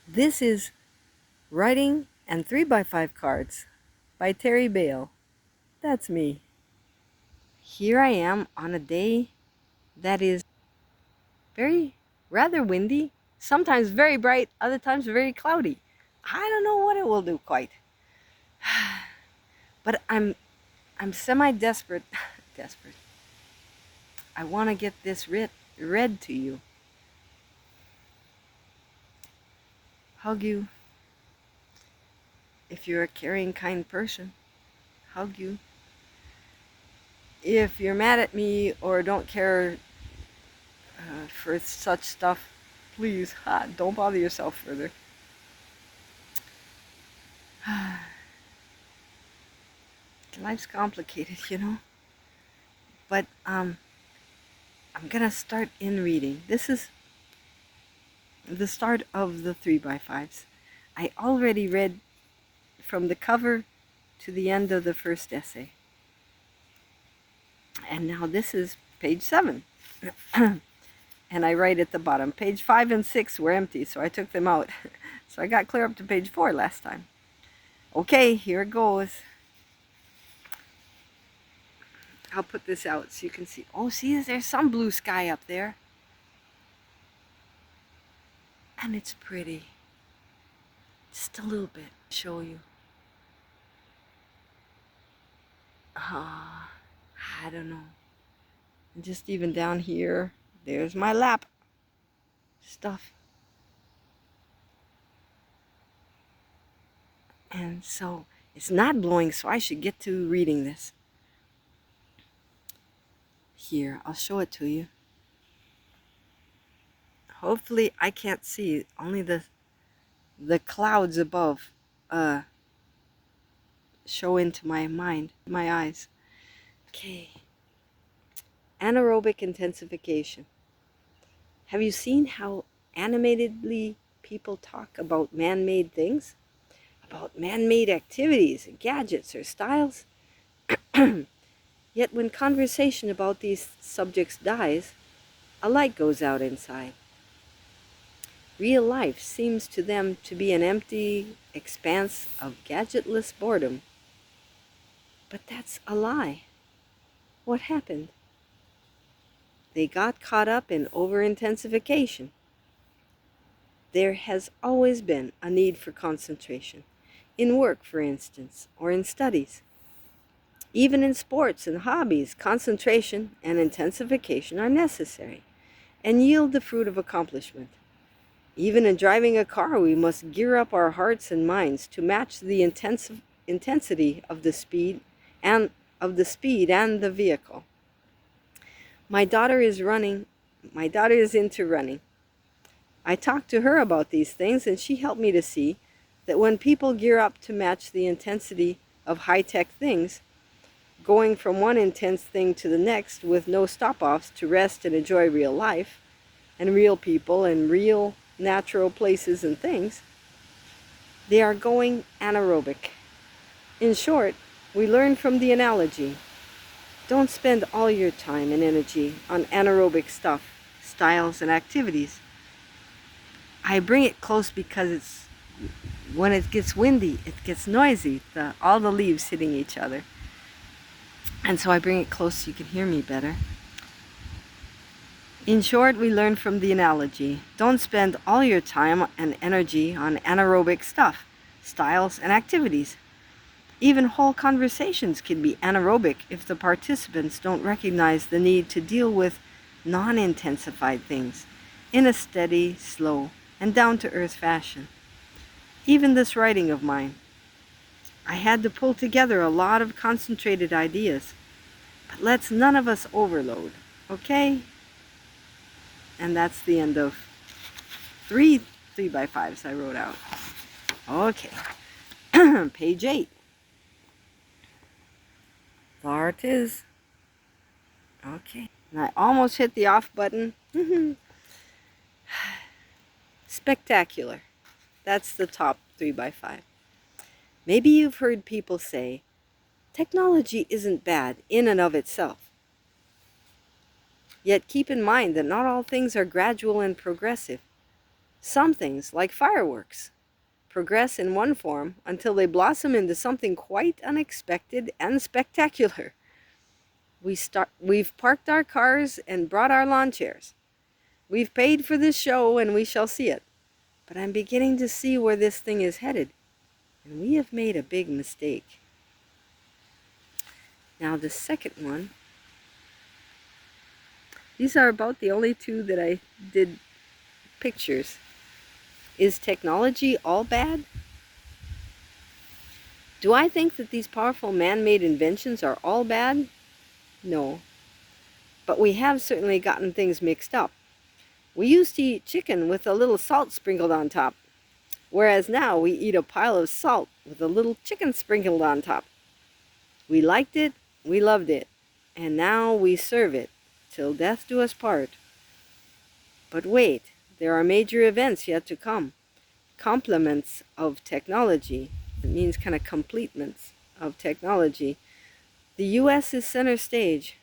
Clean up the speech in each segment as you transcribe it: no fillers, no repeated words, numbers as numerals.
This is Writing and 3x5 Cards by Terry Bale. That's me. Here I am on a day that is rather windy, sometimes very bright, other times very cloudy. I don't know what it will do quite. But I'm semi-desperate. Desperate. I want to get this read to you. Hug you. If you're a caring, kind person, hug you. If you're mad at me or don't care for such stuff, please, don't bother yourself further. Life's complicated, you know. But I'm gonna start in reading. This is the start of the 3x5s. I already read from the cover to the end of the first essay. And now this is page 7. And I write at the bottom. Page 5 and 6 were empty, so I took them out. So I got clear up to page 4 last time. Okay, here it goes. I'll put this out so you can see. Oh, see, there's some blue sky up there. And it's pretty. Just a little bit. Show you. I don't know. And just even down here, there's my lap stuff. And so it's not blowing, so I should get to reading this. Here, I'll show it to you. Hopefully I can't see, only the clouds above show into my mind, my eyes. Okay. Anaerobic intensification. Have you seen how animatedly people talk about man-made things? About man-made activities and gadgets or styles? Yet when conversation about these subjects dies, a light goes out inside. Real life seems to them to be an empty expanse of gadgetless boredom. But that's a lie. What happened? They got caught up in over-intensification. There has always been a need for concentration, in work, for instance, or in studies. Even in sports and hobbies, concentration and intensification are necessary and yield the fruit of accomplishment. Even in driving a car, we must gear up our hearts and minds to match the intensity of the speed and the vehicle. My daughter is into running. I talked to her about these things, and she helped me to see that when people gear up to match the intensity of high-tech things, going from one intense thing to the next with no stop-offs to rest and enjoy real life, and real people and real natural places and things, they are going anaerobic. In short, we learn from the analogy. Don't spend all your time and energy on anaerobic stuff, styles, and activities. I bring it close because when it gets windy, it gets noisy, all the leaves hitting each other. And so I bring it close so you can hear me better. In short, we learn from the analogy. Don't spend all your time and energy on anaerobic stuff, styles, and activities. Even whole conversations can be anaerobic if the participants don't recognize the need to deal with non-intensified things in a steady, slow, and down-to-earth fashion. Even this writing of mine, I had to pull together a lot of concentrated ideas, but let's none of us overload, okay? And that's the end of 3x5s I wrote out. Okay, page 8. There it is. Okay, and I almost hit the off button. Spectacular. That's the top 3x5. Maybe you've heard people say, technology isn't bad in and of itself. Yet keep in mind that not all things are gradual and progressive. Some things, like fireworks, progress in one form until they blossom into something quite unexpected and spectacular. We've parked our cars and brought our lawn chairs. We've paid for this show and we shall see it. But I'm beginning to see where this thing is headed, and we have made a big mistake. Now the second one, these are about the only two that I did pictures. Is technology all bad? Do I think that these powerful man-made inventions are all bad? No. But we have certainly gotten things mixed up. We used to eat chicken with a little salt sprinkled on top, whereas now we eat a pile of salt with a little chicken sprinkled on top. We liked it, we loved it, and now we serve it till death do us part. But wait, there are major events yet to come. Complements of technology. It means kind of completements of technology. The US is center stage.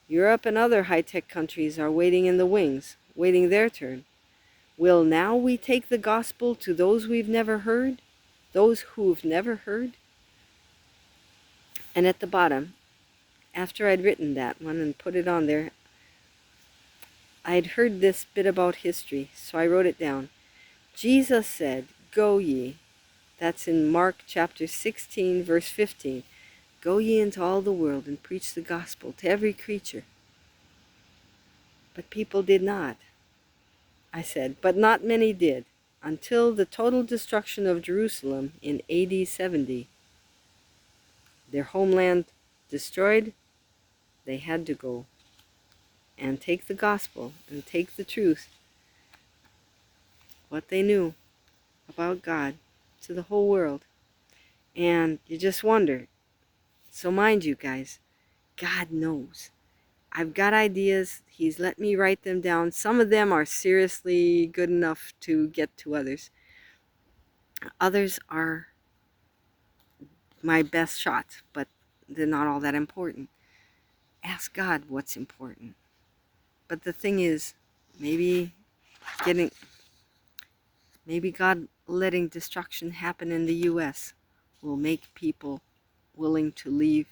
Europe and other high-tech countries are waiting in the wings, waiting their turn. Will now we take the gospel to those we've never heard? Those who've never heard? And at the bottom, after I'd written that one and put it on there, I'd heard this bit about history, so I wrote it down. Jesus said, "Go ye." That's in Mark chapter 16, verse 15. Go ye into all the world and preach the gospel to every creature. But people did not. I said, but not many did, until the total destruction of Jerusalem in AD 70. Their homeland destroyed, they had to go and take the gospel and take the truth, what they knew about God, to the whole world. And you just wonder. So mind you guys, God knows. I've got ideas. He's let me write them down. Some of them are seriously good enough to get to others. Others are my best shots, but they're not all that important. Ask God what's important. But the thing is, maybe God letting destruction happen in the US will make people willing to leave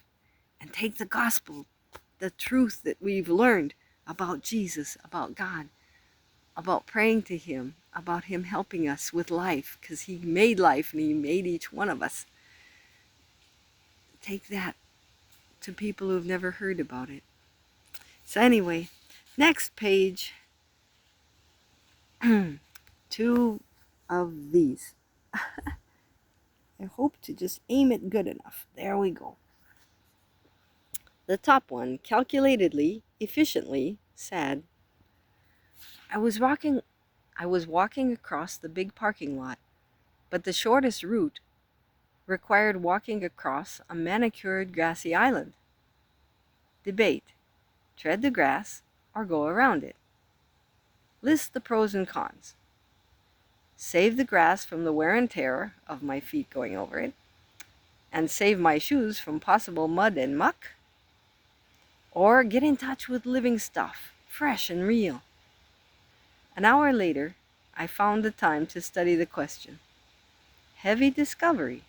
and take the gospel, the truth that we've learned about Jesus, about God, about praying to Him, about Him helping us with life, because He made life and He made each one of us. Take that to people who've never heard about it. So anyway, next page, 2 of these. I hope to just aim it good enough. There we go. The top one, calculatedly, efficiently, sad. I was walking across the big parking lot, but the shortest route required walking across a manicured grassy island. Debate: tread the grass or go around it. List the pros and cons. Save the grass from the wear and tear of my feet going over it, and save my shoes from possible mud and muck. Or get in touch with living stuff, fresh and real. An hour later, I found the time to study the question. Heavy discovery.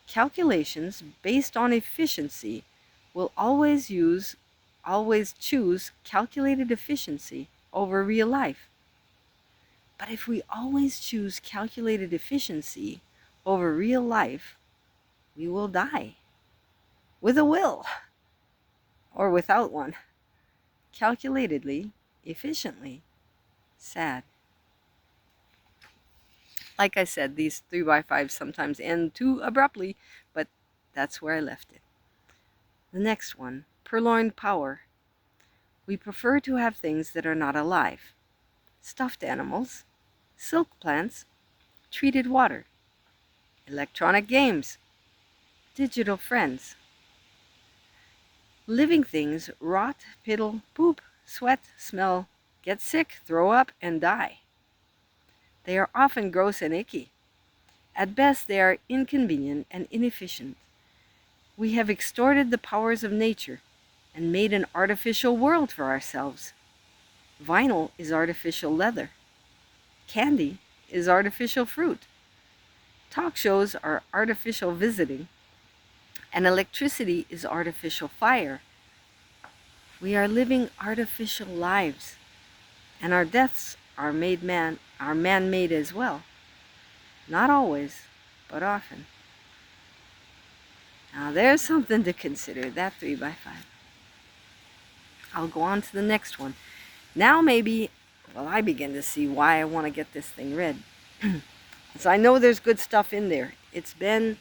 Calculations based on efficiency will always choose calculated efficiency over real life. But if we always choose calculated efficiency over real life, we will die. With a will. Or without one. Calculatedly, efficiently. Sad. Like I said, these 3x5s sometimes end too abruptly, but that's where I left it. The next one, purloined power. We prefer to have things that are not alive. Stuffed animals, silk plants, treated water, electronic games, digital friends. Living things rot, piddle, poop, sweat, smell, get sick, throw up, and die. They are often gross and icky. At best, they are inconvenient and inefficient. We have extorted the powers of nature and made an artificial world for ourselves. Vinyl is artificial leather. Candy is artificial fruit. Talk shows are artificial visiting, and electricity is artificial fire. We are living artificial lives, and our deaths are man-made as well. Not always, but often. Now there's something to consider, that 3x5. I'll go on to the next one. Now maybe, well, I begin to see why I want to get this thing read. So I know there's good stuff in there. It's been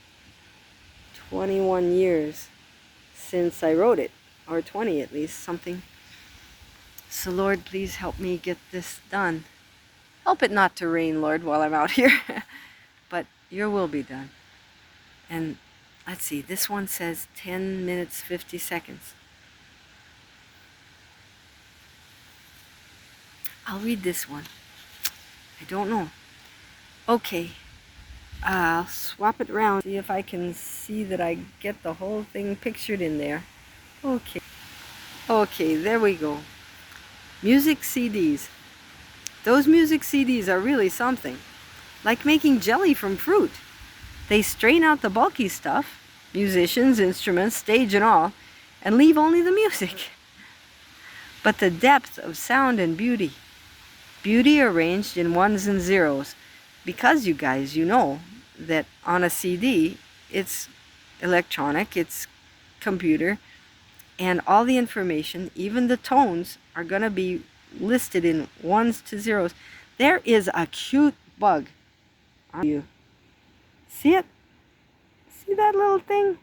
21 years since I wrote it, or 20 at least, something. So Lord, please help me get this done. Help it not to rain, Lord, while I'm out here. But your will be done. And let's see, this one says 10 minutes, 50 seconds. I'll read this one. I don't know. Okay. I'll swap it around, see if I can see that I get the whole thing pictured in there. Okay. Okay, there we go. Music CDs. Those music CDs are really something. Like making jelly from fruit. They strain out the bulky stuff, musicians, instruments, stage and all, and leave only the music. But the depth of sound and beauty. Beauty arranged in ones and zeros. Because you guys, you know that on a CD, it's electronic, it's computer, and all the information, even the tones, are going to be listed in ones to zeros. There is a cute bug on you. See it? See that little thing?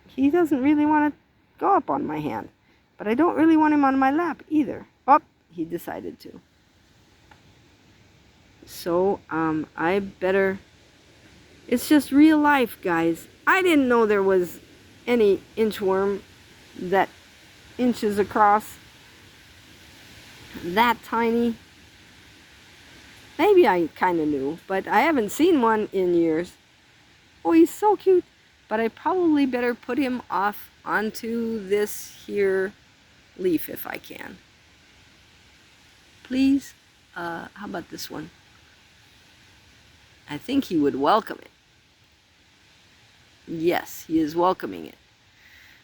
He doesn't really want to go up on my hand, but I don't really want him on my lap either. Oh, he decided to. So, I better... It's just real life, guys. I didn't know there was any inchworm that inches across, that tiny. Maybe I kind of knew, but I haven't seen one in years. Oh, he's so cute. But I probably better put him off onto this here leaf if I can. Please? How about this one? I think he would welcome it. Yes, he is welcoming it.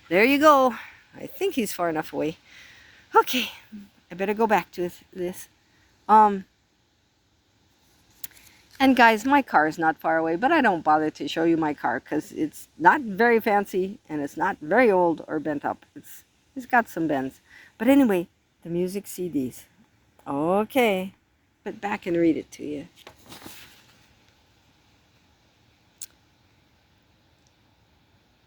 There you go. I think he's far enough away. Okay, I better go back to this. And guys, my car is not far away, but I don't bother to show you my car because it's not very fancy and it's not very old or bent up. It's got some bends. But anyway, the music CDs. Okay, put back and read it to you.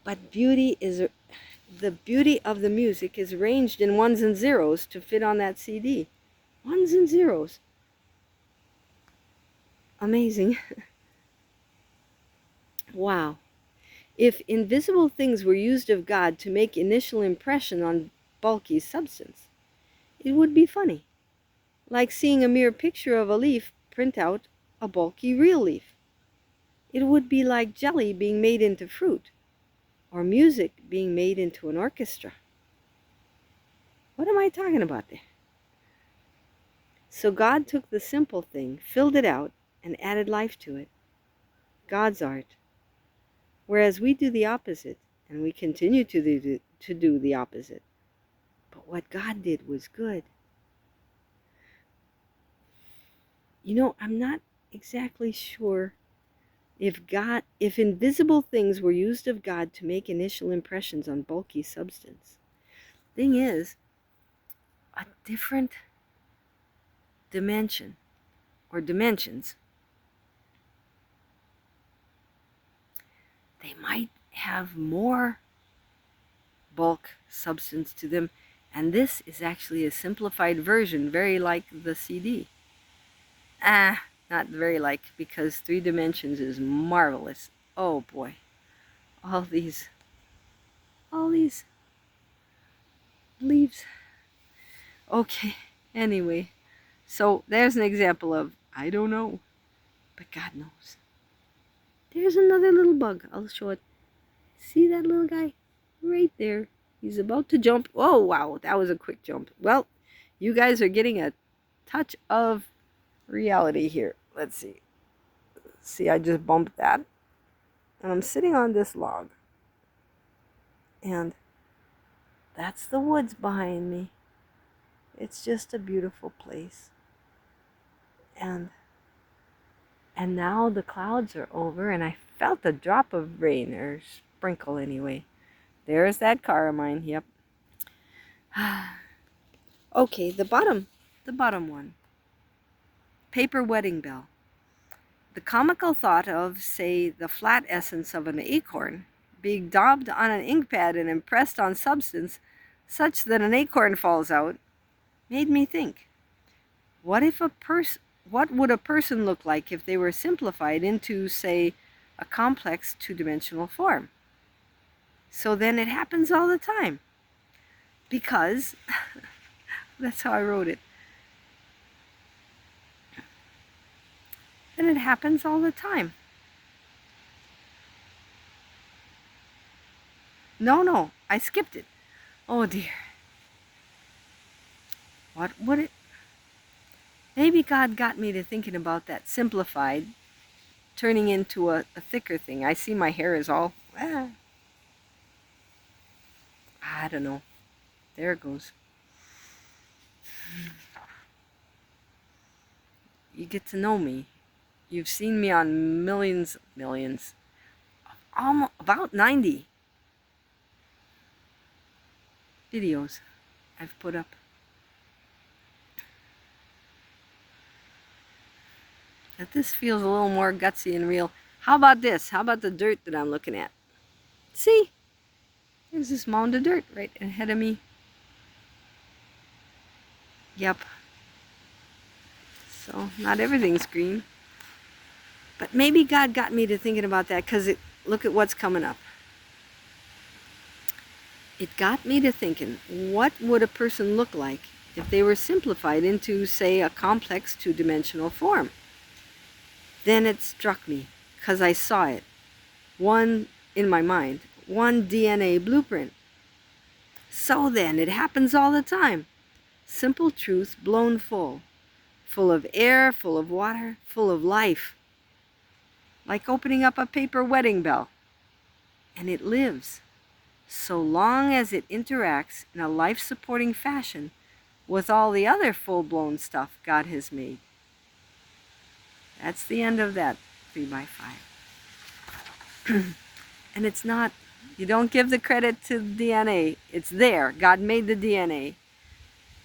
But the beauty of the music is arranged in ones and zeros to fit on that CD. Ones and zeros. Amazing. Wow. If invisible things were used of God to make initial impression on bulky substance, it would be funny. Like seeing a mere picture of a leaf print out a bulky real leaf. It would be like jelly being made into fruit, or music being made into an orchestra. What am I talking about there? So God took the simple thing, filled it out, and added life to it. God's art. Whereas we do the opposite, and we continue to do the opposite. But what God did was good. You know, I'm not exactly sure if invisible things were used of God to make initial impressions on bulky substance. Thing is, a different dimension, or dimensions, they might have more bulk substance to them, and this is actually a simplified version, very like the CD. Not very like, because 3 dimensions is marvelous. Oh boy, all these leaves. Okay, anyway, so there's an example of I don't know, but God knows. There's another little bug. I'll show it. See that little guy? Right there. He's about to jump. Oh, wow. That was a quick jump. Well, you guys are getting a touch of reality here. Let's see. See, I just bumped that. And I'm sitting on this log. And that's the woods behind me. It's just a beautiful place. And now the clouds are over, and I felt a drop of rain, or sprinkle anyway. There's that car of mine, yep. Okay, the bottom one. Paper wedding bell. The comical thought of, say, the flat essence of an acorn being daubed on an ink pad and impressed on substance such that an acorn falls out made me think, what would a person look like if they were simplified into, say, a complex two-dimensional form? So then it happens all the time. Because, that's how I wrote it. Then it happens all the time. No, I skipped it. Oh dear. What would it? Maybe God got me to thinking about that simplified, turning into a thicker thing. I see my hair is all, I don't know. There it goes. You get to know me. You've seen me on millions, almost about 90 videos I've put up. That this feels a little more gutsy and real. How about this? How about the dirt that I'm looking at? See? There's this mound of dirt right ahead of me. Yep. So, not everything's green. But maybe God got me to thinking about that because look at what's coming up. It got me to thinking, what would a person look like if they were simplified into, say, a complex two-dimensional form? Then it struck me, because I saw it. One, in my mind, one DNA blueprint. So then, it happens all the time. Simple truth blown full. Full of air, full of water, full of life. Like opening up a paper wedding bell. And it lives, so long as it interacts in a life-supporting fashion with all the other full-blown stuff God has made. That's the end of that 3x5. And it's not, you don't give the credit to the DNA. It's there. God made the DNA.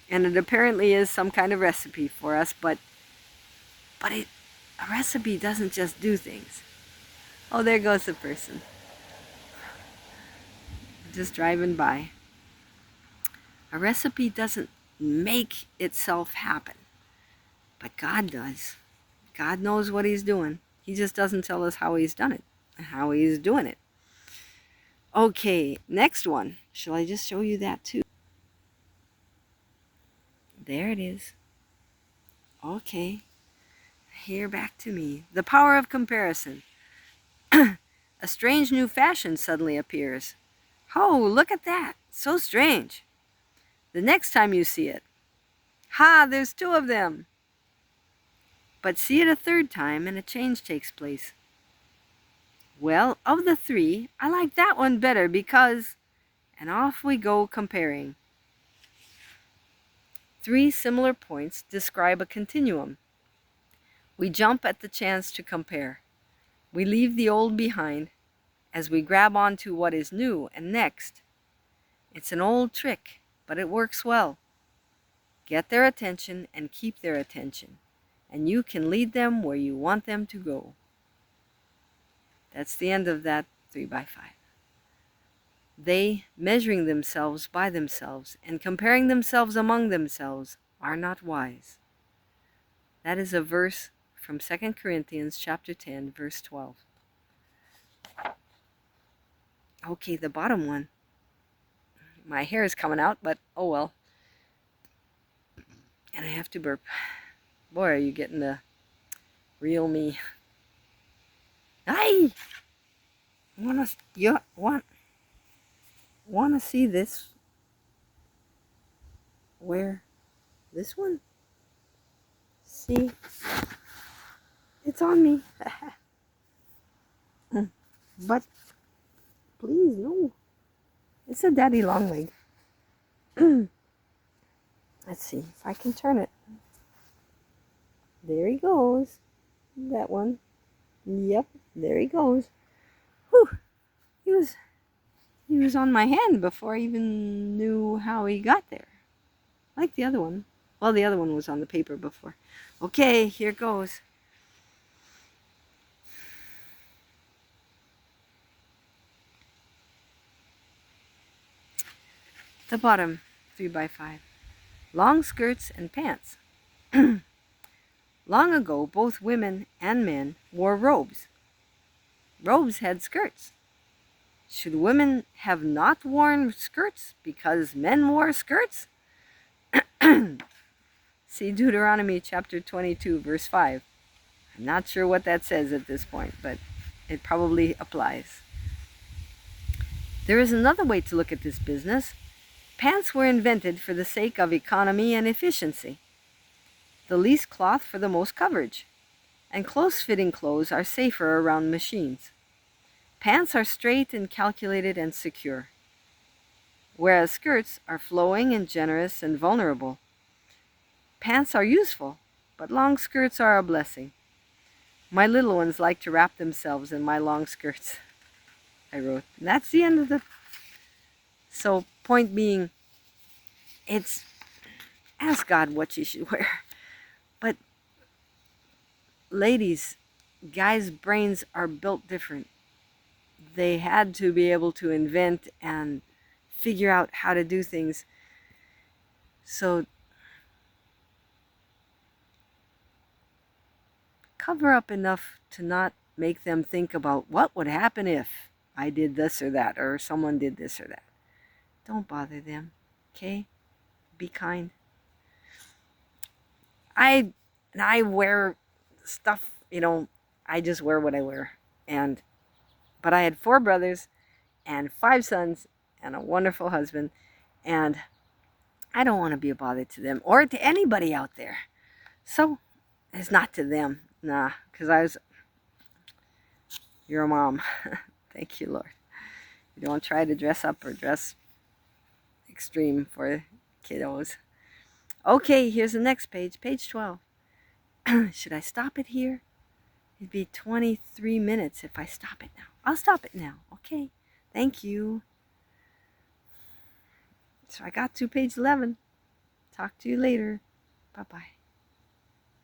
And it apparently is some kind of recipe for us, but a recipe doesn't just do things. Oh, there goes the person. Just driving by. A recipe doesn't make itself happen, but God does. God knows what he's doing. He just doesn't tell us how he's done it and how he's doing it. Okay, next one. Shall I just show you that too? There it is. Okay. Here, back to me. The power of comparison. A strange new fashion suddenly appears. Oh, look at that. So strange. The next time you see it, ha, there's two of them. But see it a third time and a change takes place. Well, of the three, I like that one better because, and off we go comparing. Three similar points describe a continuum. We jump at the chance to compare. We leave the old behind as we grab onto what is new and next. It's an old trick, but it works well. Get their attention and keep their attention, and you can lead them where you want them to go. That's the end of that 3x5. They, measuring themselves by themselves and comparing themselves among themselves, are not wise. That is a verse from 2 Corinthians chapter 10, verse 12. Okay, the bottom one. My hair is coming out, but oh well. And I have to burp. Boy, are you getting the real me. Aye! Want to see this? Where? This one? See? It's on me. But please, no. It's a daddy long leg. Let's see if I can turn it. There he goes. That one. Yep, there he goes. Whew. He was on my hand before I even knew how he got there. Like the other one. Well, the other one was on the paper before. Okay, here goes. The bottom 3x5. Long skirts and pants. Long ago, both women and men wore robes. Robes had skirts. Should women have not worn skirts because men wore skirts? See Deuteronomy chapter 22, verse 5. I'm not sure what that says at this point, but it probably applies. There is another way to look at this business. Pants were invented for the sake of economy and efficiency. The least cloth for the most coverage. And close-fitting clothes are safer around machines. Pants are straight and calculated and secure, whereas skirts are flowing and generous and vulnerable. Pants are useful, but long skirts are a blessing. My little ones like to wrap themselves in my long skirts, I wrote. And that's the end of the... So, point being, it's ask God what you should wear. But, ladies, guys' brains are built different. They had to be able to invent and figure out how to do things. So, cover up enough to not make them think about what would happen if I did this or that, or someone did this or that. Don't bother them, okay? Be kind. I wear stuff, I just wear what I wear. But I had 4 brothers and 5 sons and a wonderful husband, and I don't want to be a bother to them or to anybody out there. So, it's not to them, nah, because you're a mom. Thank you, Lord. You don't try to dress up or dress extreme for kiddos. Okay, here's the next page, page 12. Should I stop it here? It'd be 23 minutes if I stop it now. I'll stop it now, okay? Thank you. So I got to page 11. Talk to you later. Bye-bye.